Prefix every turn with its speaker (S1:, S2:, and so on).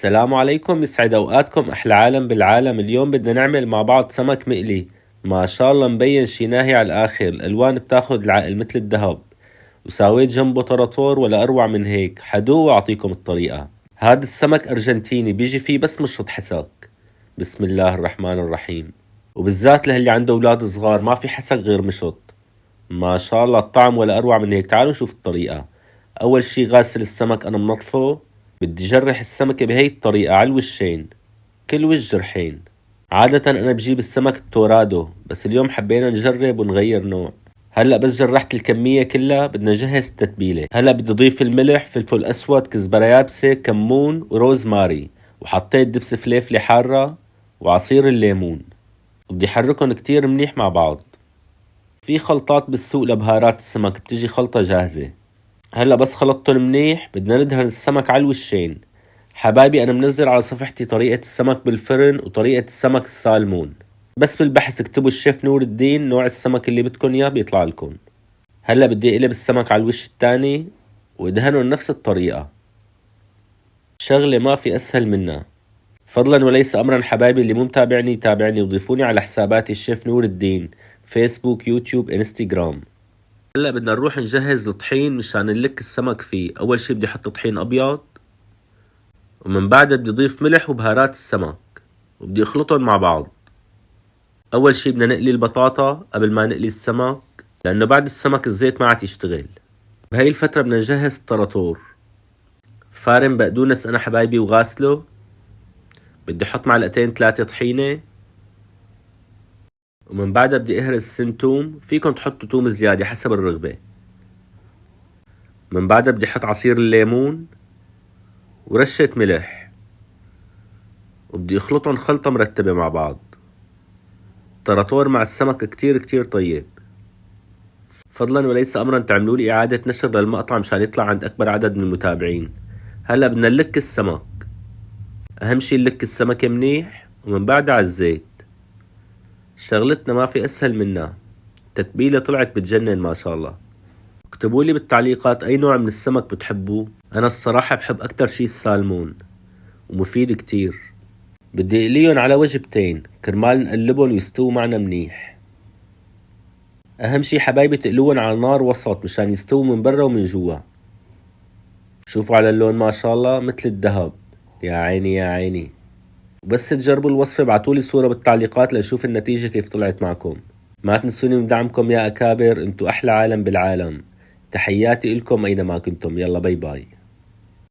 S1: السلام عليكم، يسعد اوقاتكم احلى عالم بالعالم. اليوم بدنا نعمل مع بعض سمك مقلي. ما شاء الله مبين شي ناهي على الاخر، الالوان بتاخد العقل مثل الذهب. وساويت جنبه طراطور ولا اروع من هيك. حدوه واعطيكم الطريقة. هذا السمك ارجنتيني بيجي فيه بس مشط حسك. بسم الله الرحمن الرحيم. وبالذات للي عنده اولاد صغار ما في حسك غير مشط. ما شاء الله الطعم ولا اروع من هيك. تعالوا نشوف الطريقة. اول شي غاسل السمك انا منظفه. بدي جرح السمكة بهي الطريقة على الوشين، كل وش جرحين. عادة أنا بجيب السمك التورادو، بس اليوم حبينا نجرب ونغير نوع. هلأ بس جرحت الكمية كلها بدنا نجهز التتبيلة. هلأ بدي أضيف الملح، فلفل أسود، كزبرة يابسة، كمون وروزماري، وحطيت دبس فليفلة حارة وعصير الليمون، وبدي حركهم كتير منيح مع بعض. في خلطات بالسوق لبهارات السمك بتجي خلطة جاهزة. هلا بس خلطتهم منيح بدنا ندهن السمك على الوشين. حبايبي انا منزل على صفحتي طريقة السمك بالفرن وطريقة السمك السالمون، بس بالبحث اكتبوا الشيف نور الدين نوع السمك اللي بدكن اياه بيطلع لكم. هلا بدي اقلب السمك على الوش التاني وادهنه نفس الطريقة. شغلة ما في اسهل منها. فضلا وليس امرا حبايبي، اللي مو متابعني يتابعني وضيفوني على حساباتي الشيف نور الدين، فيسبوك، يوتيوب، انستغرام. هلا بدنا نروح نجهز الطحين مشان نلك السمك فيه. اول شي بدي احط طحين ابيض، ومن بعدها بدي اضيف ملح وبهارات السمك وبدي اخلطهم مع بعض. اول شي بدنا نقلي البطاطا قبل ما نقلي السمك، لانه بعد السمك الزيت ما عاد يشتغل. بهي الفترة بدنا نجهز الطراطور. فارم بقدونس انا حبايبي وغاسله. بدي احط معلقتين 3 طحينة، ومن بعدها بدي اهرس سن توم. فيكم تحطوا توم زيادة حسب الرغبة. من بعدها بدي احط عصير الليمون ورشة ملح، وبدي اخلطهم خلطة مرتبة مع بعض. طراطور مع السمك كتير كتير طيب. فضلا وليس امرا تعملوا لي اعادة نشر للمقطع مشان يطلع عند اكبر عدد من المتابعين. هلا بدنا نلك السمك. اهم شي نلك السمكة منيح ومن بعدها على الزيت. شغلتنا ما في اسهل منها. تتبيلة طلعت بتجنن ما شاء الله. اكتبوا لي بالتعليقات اي نوع من السمك بتحبوه. انا الصراحة بحب اكتر شي السالمون، ومفيد كتير. بدي اقليهم على وجبتين كرمال نقلبهم ويستووا معنا منيح. اهم شي حبايبي تقلوهم على نار وسط مشان يستووا من برا ومن جوا. شوفوا على اللون ما شاء الله مثل الذهب. يا عيني يا عيني. وبس تجربوا الوصفة ابعتولي صورة بالتعليقات لنشوف النتيجة كيف طلعت معكم. ما تنسوني من دعمكم يا أكابر، انتو أحلى عالم بالعالم. تحياتي إلكم أينما كنتم. يلا باي باي.